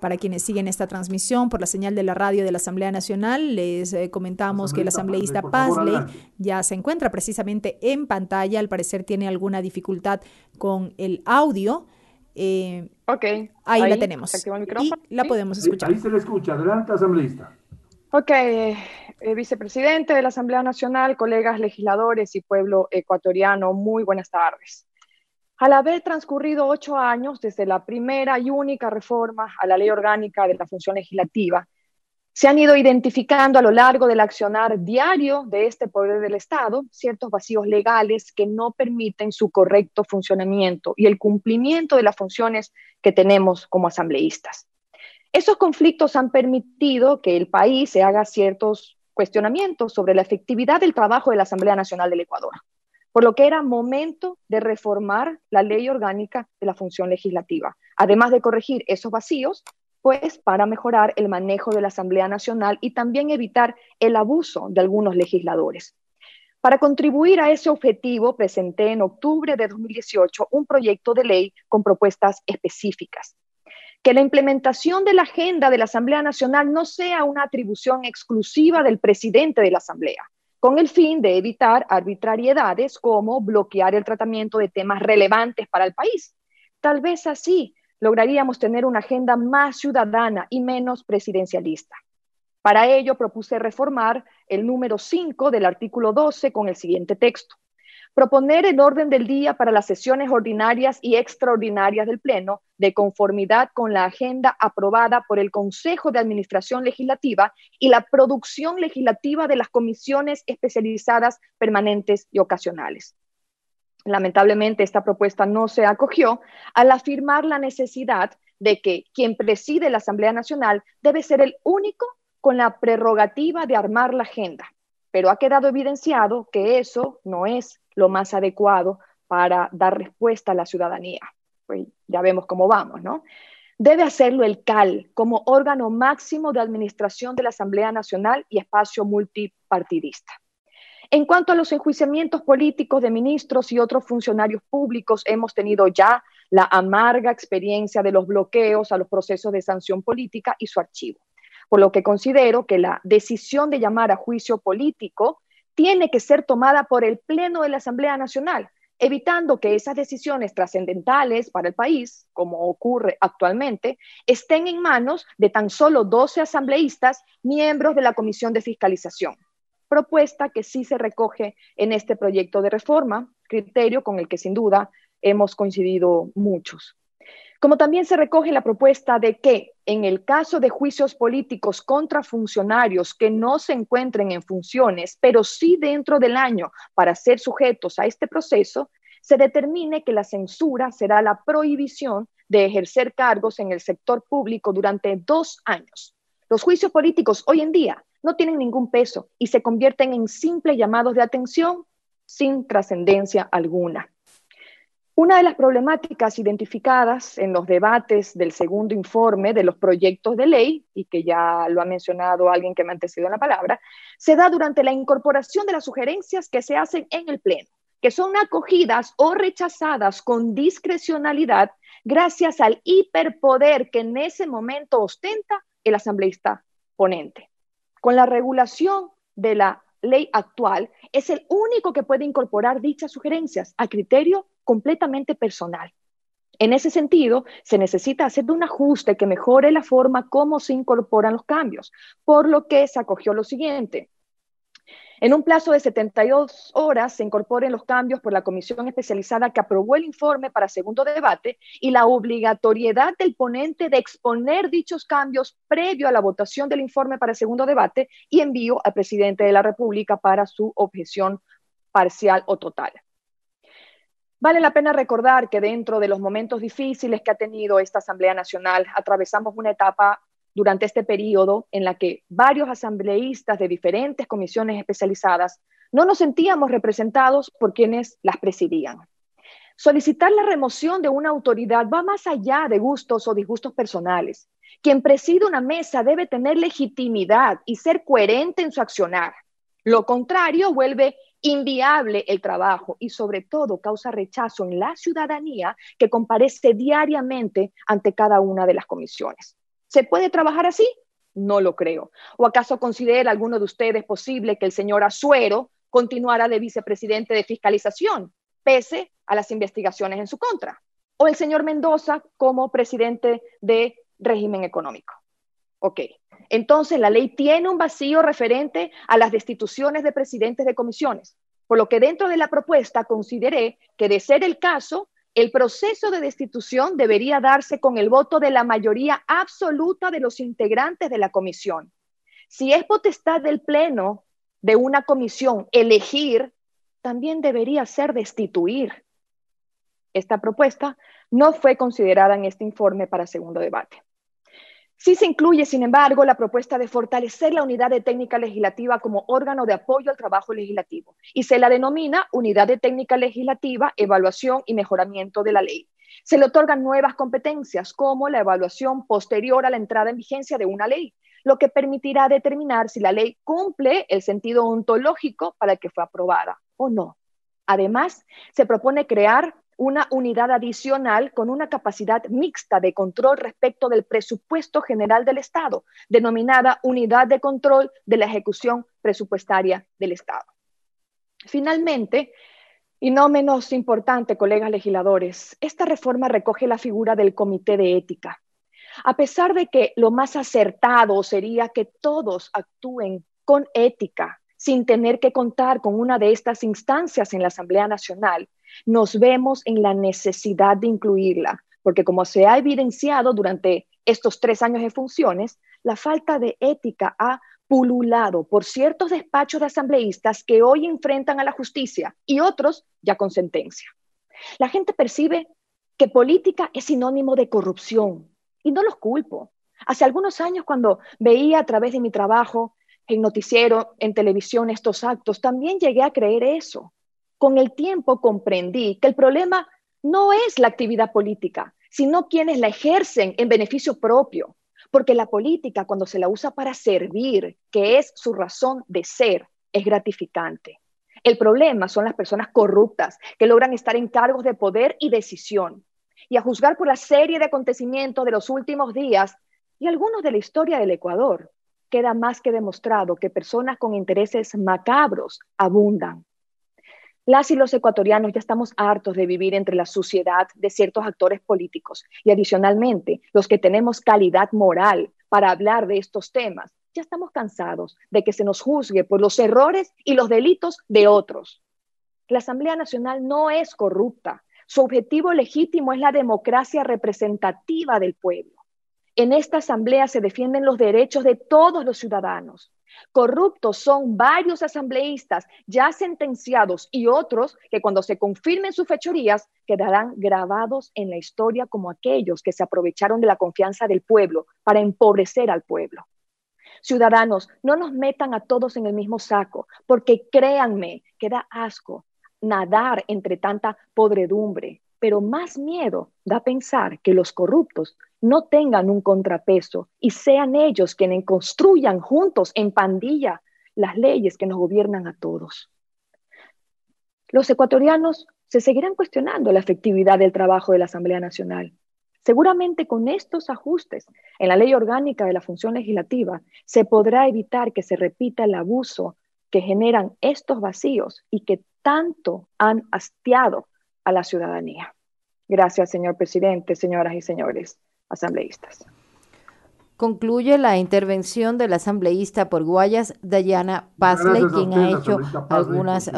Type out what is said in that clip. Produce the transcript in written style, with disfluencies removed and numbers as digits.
Para quienes siguen esta transmisión por la señal de la radio de la Asamblea Nacional, les comentamos que el Asambleísta Pazley, asambleísta por favor, Pazley adelante. ya se encuentra precisamente en pantalla. Al parecer tiene alguna dificultad con el audio. Eh, Ok, Ahí la ahí se tenemos activó el micrófono, y la ¿sí? podemos Ahí escuchar. se le escucha. Adelante, asambleísta. Ok, vicepresidente de la Asamblea Nacional, colegas legisladores y pueblo ecuatoriano, muy buenas tardes. Al haber transcurrido 8 años desde la primera y única reforma a la Ley Orgánica de la Función Legislativa, se han ido identificando a lo largo del accionar diario de este poder del Estado ciertos vacíos legales que no permiten su correcto funcionamiento y el cumplimiento de las funciones que tenemos como asambleístas. Esos conflictos han permitido que el país se haga ciertos cuestionamientos sobre la efectividad del trabajo de la Asamblea Nacional del Ecuador, por lo que era momento de reformar la ley orgánica de la función legislativa, además de corregir esos vacíos, pues para mejorar el manejo de la Asamblea Nacional y también evitar el abuso de algunos legisladores. Para contribuir a ese objetivo, presenté en octubre de 2018 un proyecto de ley con propuestas específicas. Que la implementación de la agenda de la Asamblea Nacional no sea una atribución exclusiva del presidente de la Asamblea, con el fin de evitar arbitrariedades como bloquear el tratamiento de temas relevantes para el país. Tal vez así lograríamos tener una agenda más ciudadana y menos presidencialista. Para ello propuse reformar el número 5 del artículo 12 con el siguiente texto: proponer el orden del día para las sesiones ordinarias y extraordinarias del Pleno de conformidad con la agenda aprobada por el Consejo de Administración Legislativa y la producción legislativa de las comisiones especializadas permanentes y ocasionales. Lamentablemente, esta propuesta no se acogió al afirmar la necesidad de que quien preside la Asamblea Nacional debe ser el único con la prerrogativa de armar la agenda. Pero ha quedado evidenciado que eso no es lo más adecuado para dar respuesta a la ciudadanía. Pues ya vemos cómo vamos, ¿no? Debe hacerlo el CAL como órgano máximo de administración de la Asamblea Nacional y espacio multipartidista. En cuanto a los enjuiciamientos políticos de ministros y otros funcionarios públicos, hemos tenido ya la amarga experiencia de los bloqueos a los procesos de sanción política y su archivo, por lo que considero que la decisión de llamar a juicio político tiene que ser tomada por el Pleno de la Asamblea Nacional, evitando que esas decisiones trascendentales para el país, como ocurre actualmente, estén en manos de tan solo 12 asambleístas, miembros de la Comisión de Fiscalización. Propuesta que sí se recoge en este proyecto de reforma, criterio con el que sin duda hemos coincidido muchos. Como también se recoge la propuesta de que, en el caso de juicios políticos contra funcionarios que no se encuentren en funciones, pero sí dentro del año para ser sujetos a este proceso, se determine que la censura será la prohibición de ejercer cargos en el sector público durante 2 años. Los juicios políticos hoy en día no tienen ningún peso y se convierten en simples llamados de atención sin trascendencia alguna. Una de las problemáticas identificadas en los debates del segundo informe de los proyectos de ley, y que ya lo ha mencionado alguien que me ha antecedido en la palabra, se da durante la incorporación de las sugerencias que se hacen en el Pleno, que son acogidas o rechazadas con discrecionalidad gracias al hiperpoder que en ese momento ostenta el asambleísta ponente. Con la regulación de la ley actual, es el único que puede incorporar dichas sugerencias a criterio completamente personal. En ese sentido, se necesita hacer un ajuste que mejore la forma como se incorporan los cambios, por lo que se acogió lo siguiente: en un plazo de 72 horas se incorporen los cambios por la comisión especializada que aprobó el informe para segundo debate y la obligatoriedad del ponente de exponer dichos cambios previo a la votación del informe para segundo debate y envío al presidente de la República para su objeción parcial o total. Vale la pena recordar que dentro de los momentos difíciles que ha tenido esta Asamblea Nacional, atravesamos una etapa durante este periodo en la que varios asambleístas de diferentes comisiones especializadas no nos sentíamos representados por quienes las presidían. Solicitar la remoción de una autoridad va más allá de gustos o disgustos personales. Quien preside una mesa debe tener legitimidad y ser coherente en su accionar. Lo contrario vuelve inviable el trabajo y sobre todo causa rechazo en la ciudadanía que comparece diariamente ante cada una de las comisiones. ¿Se puede trabajar así? No lo creo. ¿O acaso considera alguno de ustedes posible que el señor Azuero continuara de vicepresidente de fiscalización, pese a las investigaciones en su contra? ¿O el señor Mendoza como presidente de régimen económico? Ok, entonces la ley tiene un vacío referente a las destituciones de presidentes de comisiones, por lo que dentro de la propuesta consideré que, de ser el caso, el proceso de destitución debería darse con el voto de la mayoría absoluta de los integrantes de la comisión. Si es potestad del Pleno de una comisión elegir, también debería ser destituir. Esta propuesta no fue considerada en este informe para segundo debate. Sí se incluye, sin embargo, la propuesta de fortalecer la Unidad de Técnica Legislativa como órgano de apoyo al trabajo legislativo, y se la denomina Unidad de Técnica Legislativa, Evaluación y Mejoramiento de la Ley. Se le otorgan nuevas competencias, como la evaluación posterior a la entrada en vigencia de una ley, lo que permitirá determinar si la ley cumple el sentido ontológico para el que fue aprobada o no. Además, se propone crear una unidad adicional con una capacidad mixta de control respecto del presupuesto general del Estado, denominada Unidad de Control de la Ejecución Presupuestaria del Estado. Finalmente, y no menos importante, colegas legisladores, esta reforma recoge la figura del Comité de Ética. A pesar de que lo más acertado sería que todos actúen con ética, sin tener que contar con una de estas instancias en la Asamblea Nacional, nos vemos en la necesidad de incluirla, porque como se ha evidenciado durante estos 3 años de funciones, la falta de ética ha pululado por ciertos despachos de asambleístas que hoy enfrentan a la justicia y otros ya con sentencia. La gente percibe que política es sinónimo de corrupción y no los culpo. Hace algunos años, cuando veía a través de mi trabajo en noticiero, en televisión, estos actos, también llegué a creer eso. Con el tiempo comprendí que el problema no es la actividad política, sino quienes la ejercen en beneficio propio. Porque la política, cuando se la usa para servir, que es su razón de ser, es gratificante. El problema son las personas corruptas que logran estar en cargos de poder y decisión. Y a juzgar por la serie de acontecimientos de los últimos días y algunos de la historia del Ecuador, queda más que demostrado que personas con intereses macabros abundan. Las y los ecuatorianos ya estamos hartos de vivir entre la suciedad de ciertos actores políticos, y adicionalmente, los que tenemos calidad moral para hablar de estos temas, ya estamos cansados de que se nos juzgue por los errores y los delitos de otros. La Asamblea Nacional no es corrupta. Su objetivo legítimo es la democracia representativa del pueblo. En esta asamblea se defienden los derechos de todos los ciudadanos. Corruptos son varios asambleístas ya sentenciados y otros que, cuando se confirmen sus fechorías, quedarán grabados en la historia como aquellos que se aprovecharon de la confianza del pueblo para empobrecer al pueblo. Ciudadanos, no nos metan a todos en el mismo saco, porque créanme que da asco nadar entre tanta podredumbre, pero más miedo da pensar que los corruptos no tengan un contrapeso y sean ellos quienes construyan juntos en pandilla las leyes que nos gobiernan a todos. Los ecuatorianos se seguirán cuestionando la efectividad del trabajo de la Asamblea Nacional. Seguramente con estos ajustes en la Ley Orgánica de la Función Legislativa se podrá evitar que se repita el abuso que generan estos vacíos y que tanto han hastiado a la ciudadanía. Gracias, señor presidente, señoras y señores asambleístas. Concluye la intervención del asambleísta por Guayas, Dayana Pazley, quien ha hecho algunas